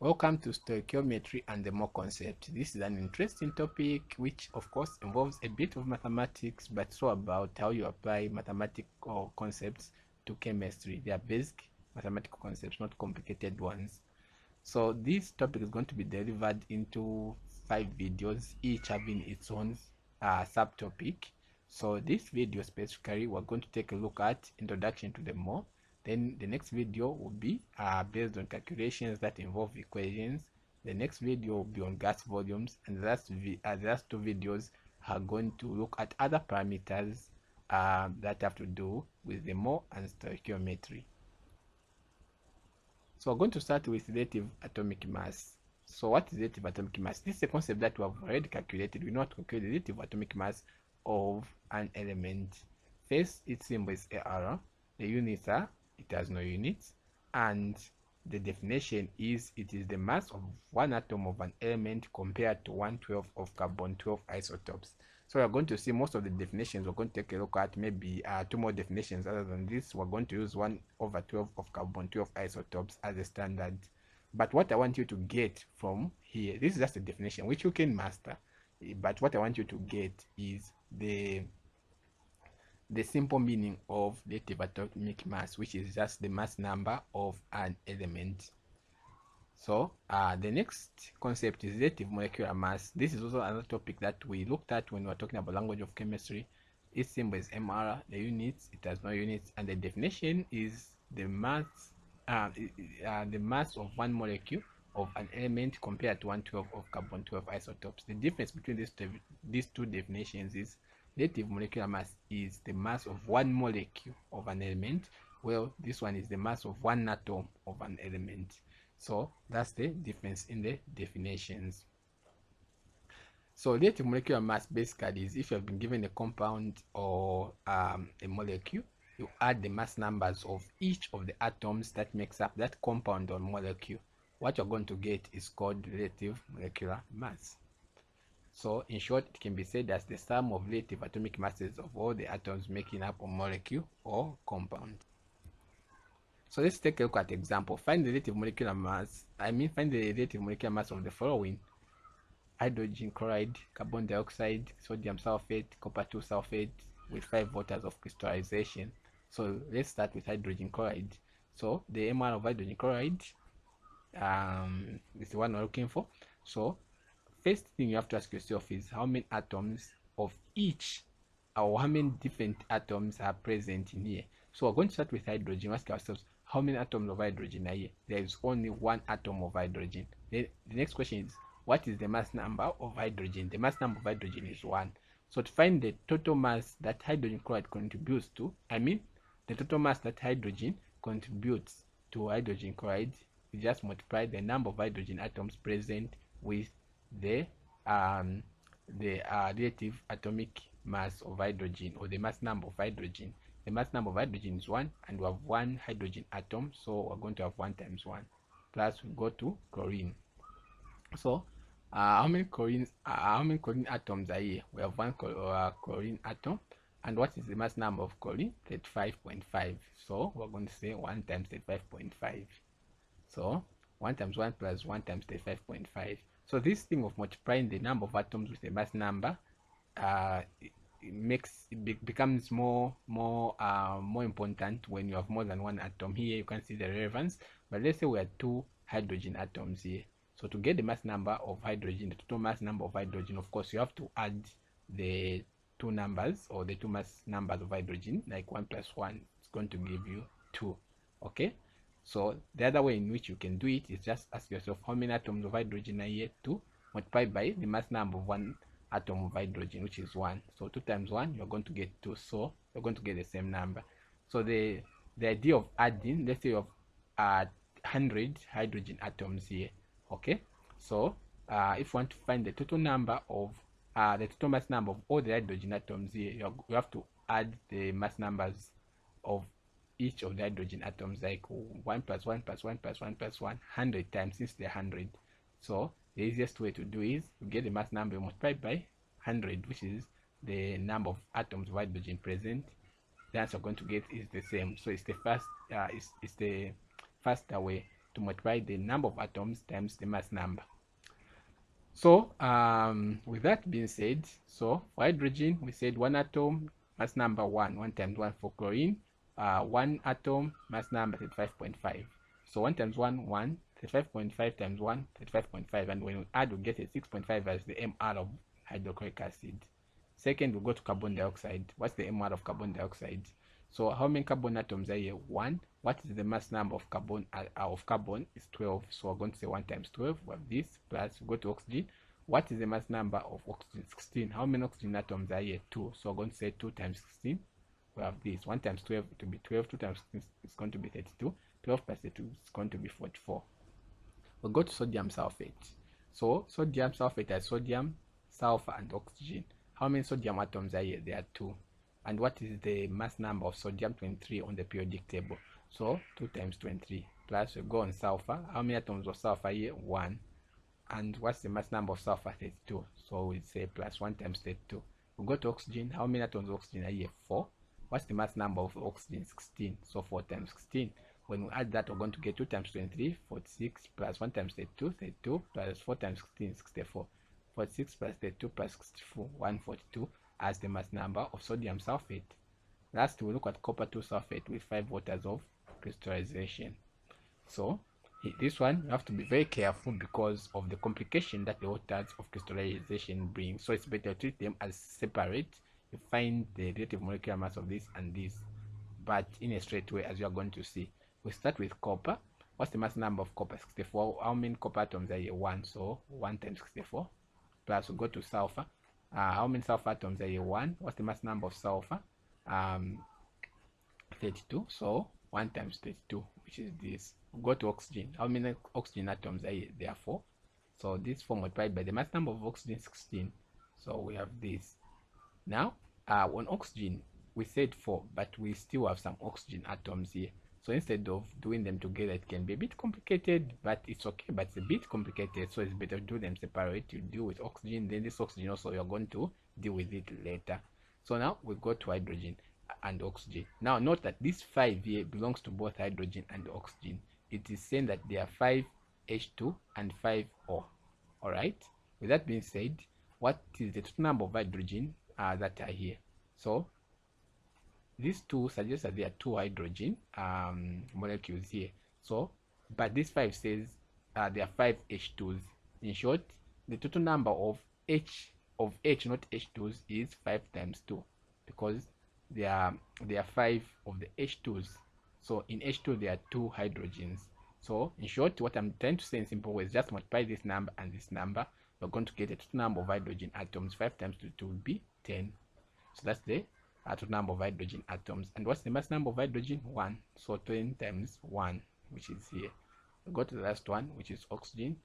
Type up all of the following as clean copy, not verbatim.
Welcome to stoichiometry and the more concept. This is an interesting topic which of course involves a bit of mathematics, but it's all about how you apply mathematical concepts to chemistry. They are basic mathematical concepts, not complicated ones. So this topic is going to be delivered into 5 videos, each having its own subtopic. So this video specifically, we're going to take a look at introduction to the more. Then the next video will be based on calculations that involve equations. The next video will be on gas volumes, and the last two videos are going to look at other parameters that have to do with the more and stoichiometry. So we're going to start with relative atomic mass. So what is relative atomic mass? This is a concept that we have already calculated. We know how to calculate the relative atomic mass of an element. First, its symbol is AR. The units are, it has no units, and the definition is it is the mass of one atom of an element compared to 1/12 of carbon-12 isotopes. So we're going to see most of the definitions. We're going to take a look at maybe 2 more definitions other than this. We're going to use 1/12 of carbon-12 isotopes as a standard. But what I want you to get from here, this is just a definition which you can master, but what I want you to get is the simple meaning of relative atomic mass, which is just the mass number of an element. So the next concept is relative molecular mass. This is also another topic that we looked at when we were talking about language of chemistry. Its symbol is MR. The units, it has no units, and the definition is the mass of one molecule of an element compared to 1/12 of carbon-12 isotopes. The difference between these two definitions is relative molecular mass is the mass of one molecule of an element, well, this one is the mass of one atom of an element. So that's the difference in the definitions. So relative molecular mass basically is if you have been given a compound or a molecule, you add the mass numbers of each of the atoms that makes up that compound or molecule. What you're going to get is called relative molecular mass. So in short, it can be said as the sum of relative atomic masses of all the atoms making up a molecule or compound. So let's take a look at example. Find the relative molecular mass. Find the relative molecular mass of the following: hydrogen chloride, carbon dioxide, sodium sulfate, copper 2 sulfate with 5 volts of crystallization. So let's start with hydrogen chloride. So the MR of hydrogen chloride is the one we're looking for. So first thing you have to ask yourself is how many atoms of each, or how many different atoms are present in here. So we're going to start with hydrogen. Ask ourselves how many atoms of hydrogen are here. There is only one atom of hydrogen. Then the next question is, what is the mass number of hydrogen? The mass number of hydrogen is 1. So to find the total mass that hydrogen chloride contributes to, the total mass that hydrogen contributes to hydrogen chloride, we just multiply the number of hydrogen atoms present with the relative atomic mass of hydrogen, or the mass number of hydrogen. The mass number of hydrogen is 1, and we have 1 hydrogen atom, so we're going to have 1 times 1. Plus we go to chlorine. So how many chlorine atoms are here? We have 1 chlorine atom, and what is the mass number of chlorine? 35.5. So we're going to say 1 times 35.5. So 1 times 1 plus 1 times 35.5. So this thing of multiplying the number of atoms with the mass number becomes more important when you have more than one atom. Here you can see the relevance, but let's say we have 2 hydrogen atoms here. So to get the mass number of hydrogen, the total mass number of hydrogen, of course you have to add the 2 numbers, or the 2 mass numbers of hydrogen, like 1 plus 1 is going to give you 2. Okay, so the other way in which you can do it is just ask yourself how many atoms of hydrogen are here, 2, multiply by the mass number of one atom of hydrogen, which is 1. So 2 times 1, you're going to get 2. So you're going to get the same number. So the idea of adding, let's say you have 100 hydrogen atoms here. Okay, so if you want to find the total number of the total mass number of all the hydrogen atoms here, you have to add the mass numbers of each of the hydrogen atoms, like 1 plus 1 plus 1 plus 1 plus 1, 100 times, since they're 100. So the easiest way to do is you get the mass number multiplied by 100, which is the number of atoms of hydrogen present. The answer you're going to get is the same. So it's the faster way to multiply the number of atoms times the mass number. So with that being said, so for hydrogen we said 1 atom, mass number 1 times 1. For chlorine, 1 atom, mass number 35.5. so 1 times 1 1, 35.5 times 1 35.5, and when we add we get a 6.5 as the MR of hydrochloric acid. Second, we go to carbon dioxide. What's the MR of carbon dioxide? So how many carbon atoms are here? 1. What is the mass number of carbon? Is 12. So we're going to say 1 times 12. We have this, plus we go to oxygen. What is the mass number of oxygen? 16. How many oxygen atoms are here? 2. So we're going to say 2 times 16. We have this. 1 times 12 to be 12. 2 times 16 is going to be 32. 12 plus 32 is going to be 44. We'll go to sodium sulfate. So sodium sulfate has sodium, sulfur, and oxygen. How many sodium atoms are here? There are 2. And what is the mass number of sodium? 23 on the periodic table. So 2 times 23, plus we go on sulfur. How many atoms of sulfur here? 1. And what's the mass number of sulfur? 32. So we say plus 1 times 32. We go to oxygen. How many atoms of oxygen are here? 4. What's the mass number of oxygen? 16. So 4 times 16. When we add that, we're going to get 2 times 23, 46, plus 1 times 32, 32, plus 4 times 16, 64. 46 plus 32 plus 64, 142 as the mass number of sodium sulfate. Last, we look at copper 2 sulfate with 5 waters of crystallization. So this one you have to be very careful because of the complication that the waters of crystallization bring. So it's better to treat them as separate. You find the relative molecular mass of this and this, but in a straight way, as you are going to see. We start with copper. What's the mass number of copper? 64. How many copper atoms are here? 1. So 1 times 64. Plus we go to sulfur. How many sulfur atoms are here? 1. What's the mass number of sulfur? 32. So 1 times 32, which is this. We go to oxygen. How many oxygen atoms are here? There are 4. So this 4 multiplied by the mass number of oxygen, 16. So we have this. Now on oxygen we said 4, but we still have some oxygen atoms here. So instead of doing them together, it can be a bit complicated, but it's okay. But it's a bit complicated, so it's better to do them separate. You deal with oxygen, then this oxygen also you're going to deal with it later. So now we go to hydrogen and oxygen. Now note that this 5 here belongs to both hydrogen and oxygen. It is saying that there are 5 H2 and 5 O. All right. With that being said, what is the total number of hydrogen that are here? So these 2 suggest that there are 2 hydrogen molecules here. So, but this 5 says there are 5 H2s. In short, the total number of H, not H2s, is 5 times 2, because there are 5 of the H2s. So in H2 there are 2 hydrogens. So in short, what I'm trying to say in simple ways, just multiply this number and this number. We're going to get a total number of hydrogen atoms. 5 times 2 will be 10. So that's the total number of hydrogen atoms. And what's the mass number of hydrogen? 1. So 10 times 1, which is here. We go to the last one, which is oxygen.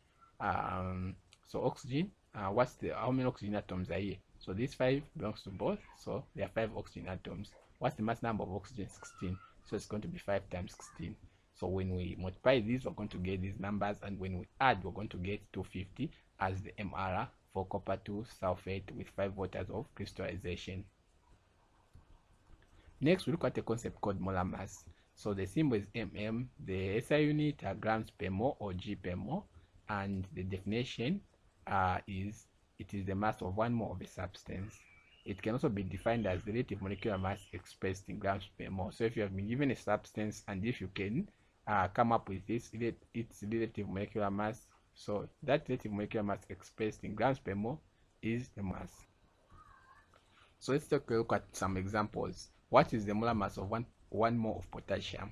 So oxygen, how many oxygen atoms are here? So this 5 belongs to both, so there are 5 oxygen atoms. What's the mass number of oxygen? 16. So it's going to be 5 times 16. So when we multiply these, we're going to get these numbers, and when we add, we're going to get 250 as the MR for copper 2 sulfate with 5 waters of crystallization. Next, we look at a concept called molar mass. So the symbol is mm, the SI unit are grams per mole or G per mole, and the definition is it is the mass of 1 mole of a substance. It can also be defined as the relative molecular mass expressed in grams per mole. So if you have been given a substance, and if you can come up with its relative molecular mass, so that relative molecular mass expressed in grams per mole is the mass. So let's take a look at some examples. What is the molar mass of 1 mole of potassium?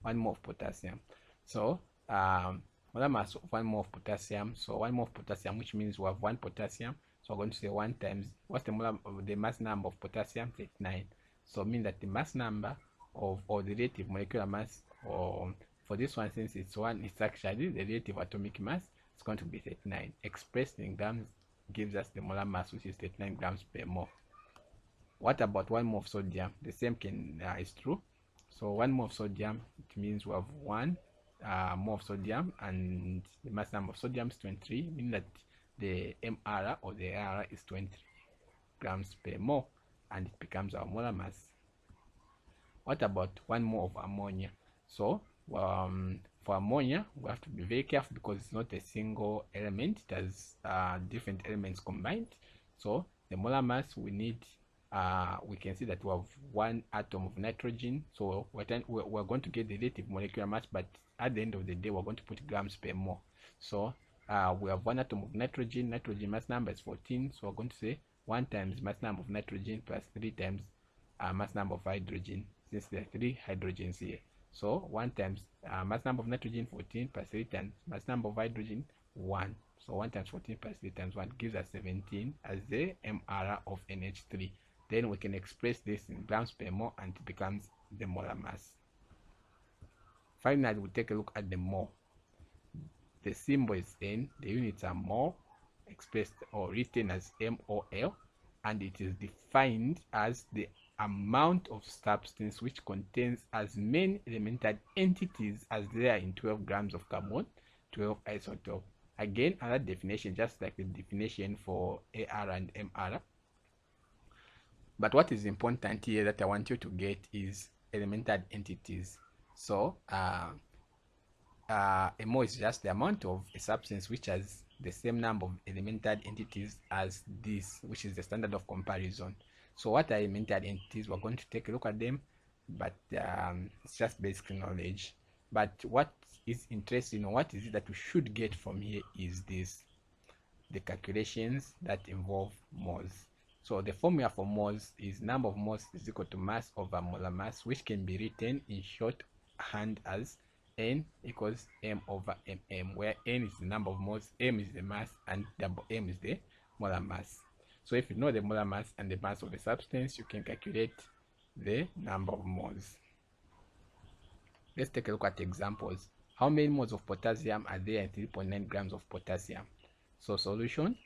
1 mole of potassium. So molar mass of 1 mole of potassium. So 1 mole of potassium, which means we have 1 potassium. So we're going to say 1 times, what's the mass number of potassium? 39. So it means that the mass number of, or the relative molecular mass, or for this one, since it's 1, it's actually the relative atomic mass. It's going to be 39. Expressed in grams gives us the molar mass, which is 39 grams per mole. What about 1 mole of sodium? The same is true. So 1 mole of sodium, it means we have 1 mole of sodium, and the mass number of sodium is 23, meaning that the MR or the AR is 23 grams per mole, and it becomes our molar mass. What about 1 mole of ammonia? So for ammonia, we have to be very careful because it's not a single element, it has different elements combined. So the molar mass we need, we can see that we have one atom of nitrogen, so we're going to get the relative molecular mass, but at the end of the day we're going to put grams per mole. So we have one atom of nitrogen mass number is 14, so we're going to say 1 times mass number of nitrogen plus 3 times mass number of hydrogen, since there are 3 hydrogens here. So 1 times mass number of nitrogen 14 plus 3 times mass number of hydrogen 1. So 1 times 14 plus 3 times 1 gives us 17 as the MR of NH3. Then we can express this in grams per mole and it becomes the molar mass. Finally, we'll take a look at the mole. The symbol is N, the units are mole, expressed or written as MOL, and it is defined as the amount of substance which contains as many elemental entities as there are in 12 grams of carbon, 12 isotope. Again, another definition, just like the definition for AR and MR. But what is important here that I want you to get is elemental entities. So a mole is just the amount of a substance which has the same number of elemental entities as this, which is the standard of comparison. So what are elemental entities? We're going to take a look at them, but it's just basic knowledge. But what is interesting, or what is it that we should get from here, is this: the calculations that involve moles. So the formula for moles is number of moles is equal to mass over molar mass, which can be written in shorthand as N equals M over MM, where N is the number of moles, M is the mass, and double M is the molar mass. So if you know the molar mass and the mass of the substance, you can calculate the number of moles. Let's take a look at examples. How many moles of potassium are there in 3.9 grams of potassium? So solution,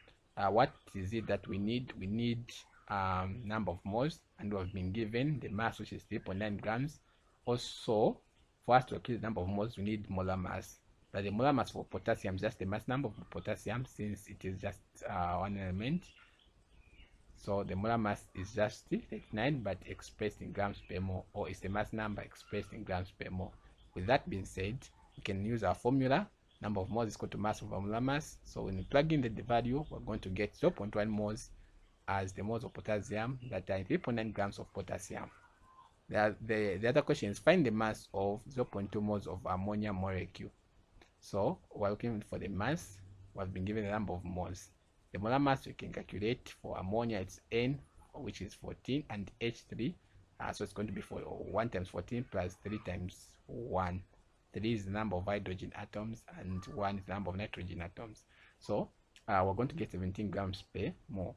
what is it that we need? We need number of moles, and we have been given the mass, which is 3.9 grams. Also, for us to calculate the number of moles, we need molar mass. But the molar mass for potassium is just the mass number of potassium, since it is just one element. So the molar mass is just 39, but expressed in grams per mole, or is the mass number expressed in grams per mole. With that being said, we can use our formula. Number of moles is equal to mass over molar mass. So when we plug in the value, we're going to get 0.1 moles as the moles of potassium that are in 3.9 grams of potassium. The other question is find the mass of 0.2 moles of ammonia molecule. So we're looking for the mass. We've been given the number of moles. The molar mass we can calculate for ammonia, it's N, which is 14, and H3. So it's going to be 1 times 14 plus 3 times 1. 3 is the number of hydrogen atoms, and 1 is the number of nitrogen atoms. So we're going to get 17 grams per mole.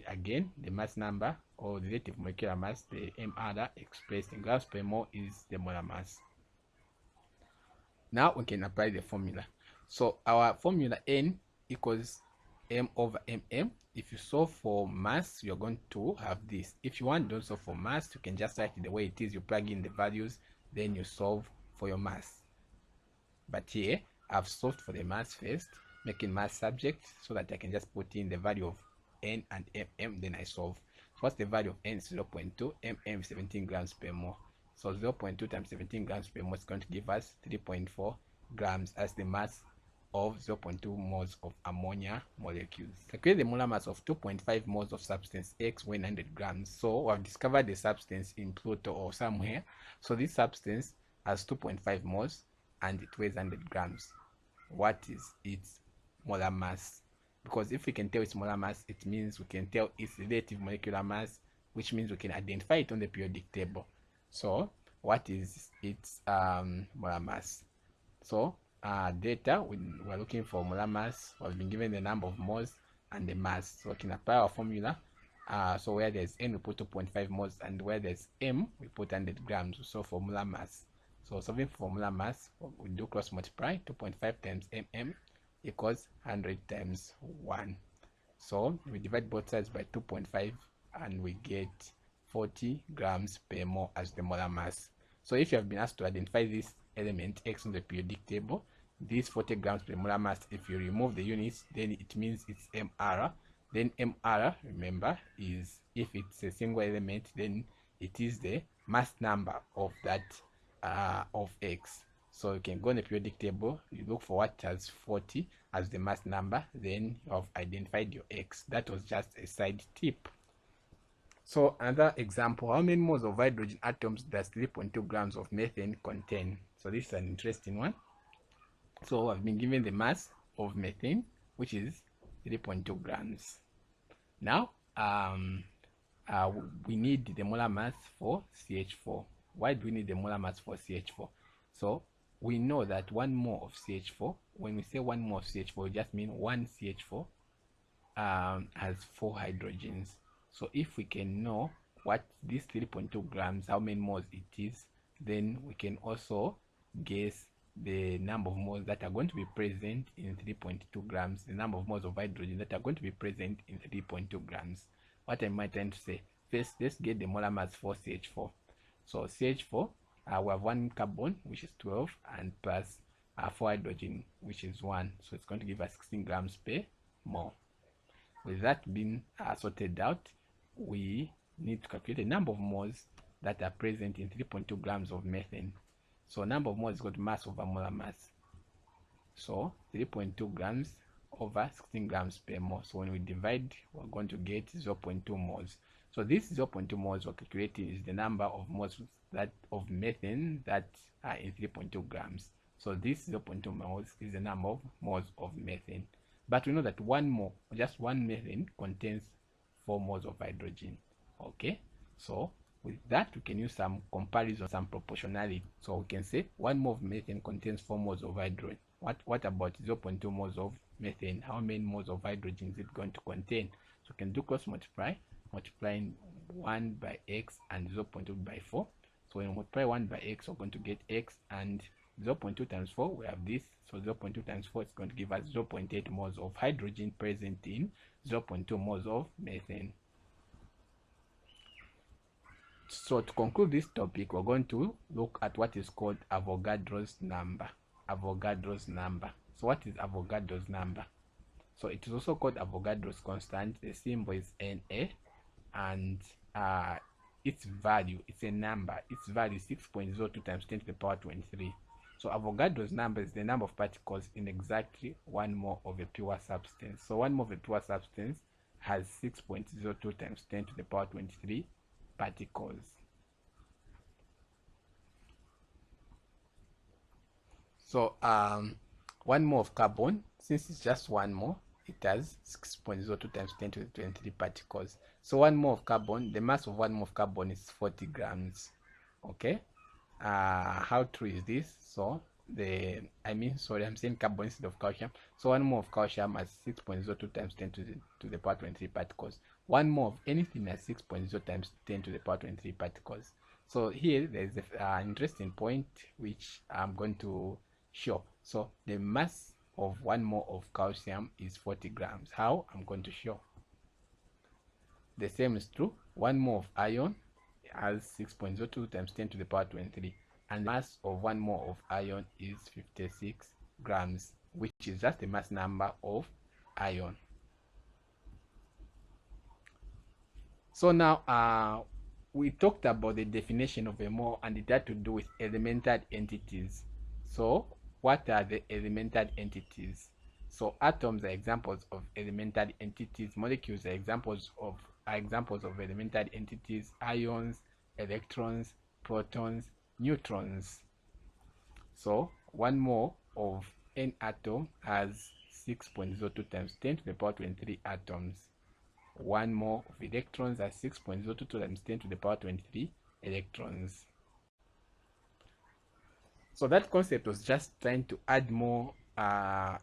Again, the mass number, or the relative molecular mass, the MR expressed in grams per mole, is the molar mass. Now we can apply the formula. So our formula N equals M over MM. If you solve for mass, you're going to have this. If you want, don't solve for mass, you can just write it the way it is. You plug in the values, then you solve for your mass. But here, I've solved for the mass first, making mass subject, so that I can just put in the value of N and MM, then I solve. So what's the value of N? 0.2, MM 17 grams per mole. So 0.2 times 17 grams per mole is going to give us 3.4 grams as the mass of 0.2 moles of ammonia molecules. Calculate the molar mass of 2.5 moles of substance X weighing 100 grams. So we have discovered the substance in Pluto or somewhere. So this substance has 2.5 moles and it weighs 100 grams. What is its molar mass? Because if we can tell its molar mass, it means we can tell its relative molecular mass, which means we can identify it on the periodic table. So what is its molar mass? So data, we're looking for molar mass. We've been given the number of moles and the mass, so we can apply our formula. So where there's N, we put 2.5 moles, and where there's M, we put 100 grams. So for molar mass, so solving for molar mass, we do cross multiply. 2.5 times MM equals 100 times 1. So we divide both sides by 2.5 and we get 40 grams per mole as the molar mass. So if you have been asked to identify this element X on the periodic table, this 40 grams per molar mass, if you remove the units, then it means it's MR. Then MR, remember, is if it's a single element, then it is the mass number of that of X. So you can go on the periodic table, you look for what has 40 as the mass number, then you have identified your X. That was just a side tip. So another example, how many moles of hydrogen atoms does 3.2 grams of methane contain? So this is an interesting one. So I've been given the mass of methane, which is 3.2 grams. Now, we need the molar mass for CH4. Why do we need the molar mass for CH4? So we know that 1 mole of CH4, when we say 1 mole of CH4, we just mean 1 CH4 has 4 hydrogens. So if we can know what this 3.2 grams, how many moles it is, then we can also guess the number of moles that are going to be present in 3.2 grams, the number of moles of hydrogen that are going to be present in 3.2 grams. What am I trying to say? First, let's get the molar mass for CH4. So CH4, we have 1 carbon, which is 12, and plus 4 hydrogen, which is 1. So it's going to give us 16 grams per mole. With that being sorted out, we need to calculate the number of moles that are present in 3.2 grams of methane. So number of moles is equal to mass over molar mass. So 3.2 grams over 16 grams per mole. So when we divide, we're going to get 0.2 moles. So this 0.2 moles we're calculating is the number of moles that of methane that are in 3.2 grams. So this 0.2 moles is the number of moles of methane. But we know that 1 mole, just 1 methane, contains 4 moles of hydrogen. Okay, so with that we can use some comparison, some proportionality. So we can say 1 mole of methane contains 4 moles of hydrogen. What about 0.2 moles of methane? How many moles of hydrogen is it going to contain? So we can do cross multiply, multiplying 1 by x and 0.2 by 4. So when we multiply 1 by x, we're going to get x, and 0.2 times 4, we have this. So 0.2 times 4 is going to give us 0.8 moles of hydrogen present in 0.2 moles of methane. So to conclude this topic, we're going to look at what is called Avogadro's number. Avogadro's number. So what is Avogadro's number? So it is also called Avogadro's constant. The symbol is Na, and its value, it's a number. Its value is 6.02 times 10 to the power 23. So Avogadro's number is the number of particles in exactly 1 mole of a pure substance. So 1 mole of a pure substance has 6.02 times 10 to the power 23 particles. So 1 mole of carbon, since it's just 1 mole, it has 6.02 times 10 to the 23 particles. So 1 mole of carbon, the mass of 1 mole of carbon is 40 grams. Okay, how true is this? So I'm saying carbon instead of calcium. So 1 mole of calcium has 6.02 times 10 to the power 23 particles. 1 mole of anything has 6.0 times 10 to the power 23 particles. So here there is an interesting point which I'm going to show. So the mass of 1 mole of calcium is 40 grams. How? I'm going to show. The same is true. 1 mole of iron has 6.02 times 10 to the power 23, and the mass of 1 mole of iron is 56 grams, which is just the mass number of iron. So now we talked about the definition of a mole, and it had to do with elemental entities. So what are the elemental entities? So atoms are examples of elemental entities. Molecules are examples of elemental entities. Ions, electrons, protons, neutrons. So 1 mole of an atom has 6.02 times 10 to the power 23 atoms. 1 mole of electrons has 6.02 times 10 to the power 23 electrons. So that concept was just trying to add more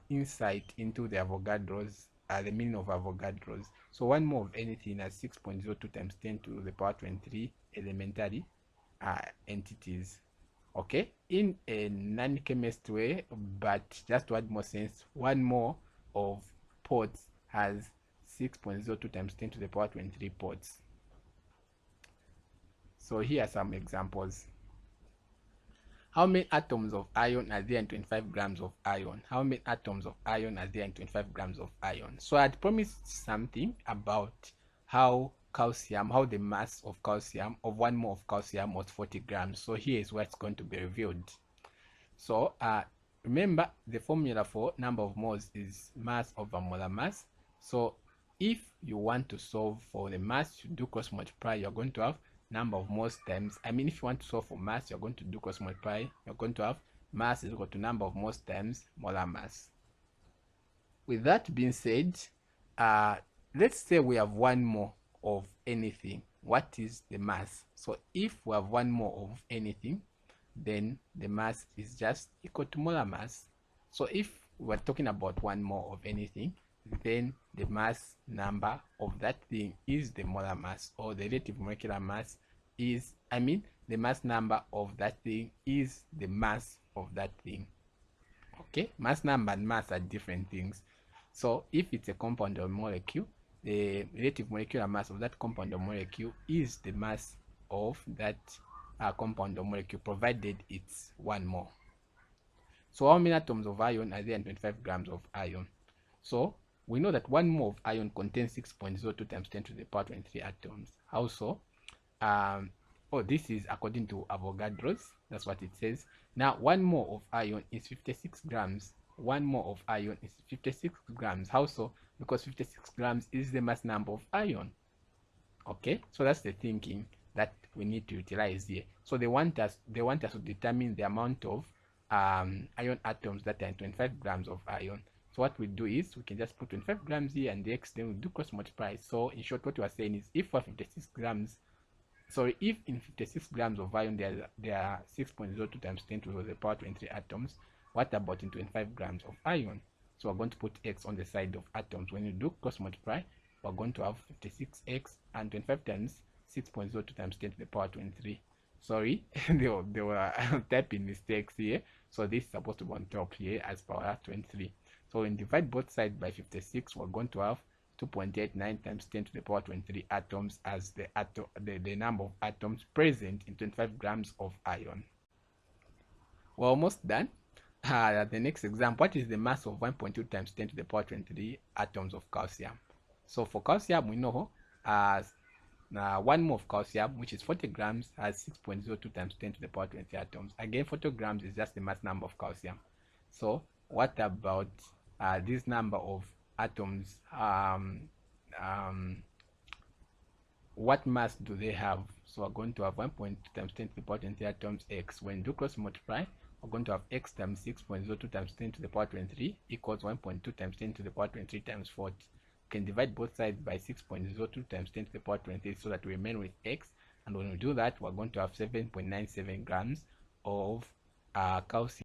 insight into the Avogadro's, the meaning of Avogadro's. So 1 mole of anything has 6.02 times 10 to the power 23 elementary entities. Okay, in a non-chemist way, but just to add more sense, 1 mole of pots has 6.02 times 10 to the power 23 pots. So here are some examples. How many atoms of iron are there in 25 grams of iron? How many atoms of iron are there in 25 grams of iron? So I had promised something about how the mass of calcium, of 1 mole of calcium was 40 grams. So here is what's going to be revealed. So remember the formula for number of moles is mass over molar mass. So if you want to solve for the mass, you do cross multiply, you're going to have number of moles times, if you want to solve for mass, you're going to do cross multiply, you're going to have mass is equal to number of moles times molar mass. With that being said, let's say we have 1 mole of anything. What is the mass? So if we have 1 mole of anything, then the mass is just equal to molar mass. So if we're talking about 1 mole of anything, then the mass number of that thing is the molar mass, or the relative molecular mass is, the mass number of that thing is the mass of that thing. Okay, mass number and mass are different things. So if it's a compound or molecule, the relative molecular mass of that compound or molecule is the mass of that compound or molecule, provided it's 1 mole. So how many atoms of iron are there in 25 grams of iron? So we know that 1 mole of iron contains 6.02 times 10 to the power 23 atoms. How so? This is according to Avogadro's. That's what it says. Now, 1 mole of iron is 56 grams. 1 mole of iron is 56 grams. How so? Because 56 grams is the mass number of iron. Okay, so that's the thinking that we need to utilize here. So they want us to determine the amount of iron atoms that are in 25 grams of iron. So what we do is we can just put 25 grams here and the x, then we do cross multiply. So in short, what we are saying is if we have 56 grams, if in 56 grams of iron there are 6.02 times 10 to the power 23 atoms, what about in 25 grams of iron? So we're going to put x on the side of atoms. When you do cross multiply, we're going to have 56x, and 25 times 6.02 times 10 to the power 23. Sorry, they were typing mistakes here. So this is supposed to be on top here as power 23. So when you divide both sides by 56, we're going to have 2.89 times 10 to the power 23 atoms as the number of atoms present in 25 grams of iron. We're almost done. The next example, what is the mass of 1.2 times 10 to the power 23 atoms of calcium? So for calcium, we know 1 mole of calcium, which is 40 grams, has 6.02 times 10 to the power 23 atoms. Again, 40 grams is just the mass number of calcium. So what about this number of atoms? What mass do they have? So we're going to have 1.2 times 10 to the power 23 atoms x. When you do cross multiply, we're going to have x times 6.02 times 10 to the power 23 equals 1.2 times 10 to the power 23 times 40. We can divide both sides by 6.02 times 10 to the power 23 so that we remain with x. And when we do that, we're going to have 7.97 grams of calcium.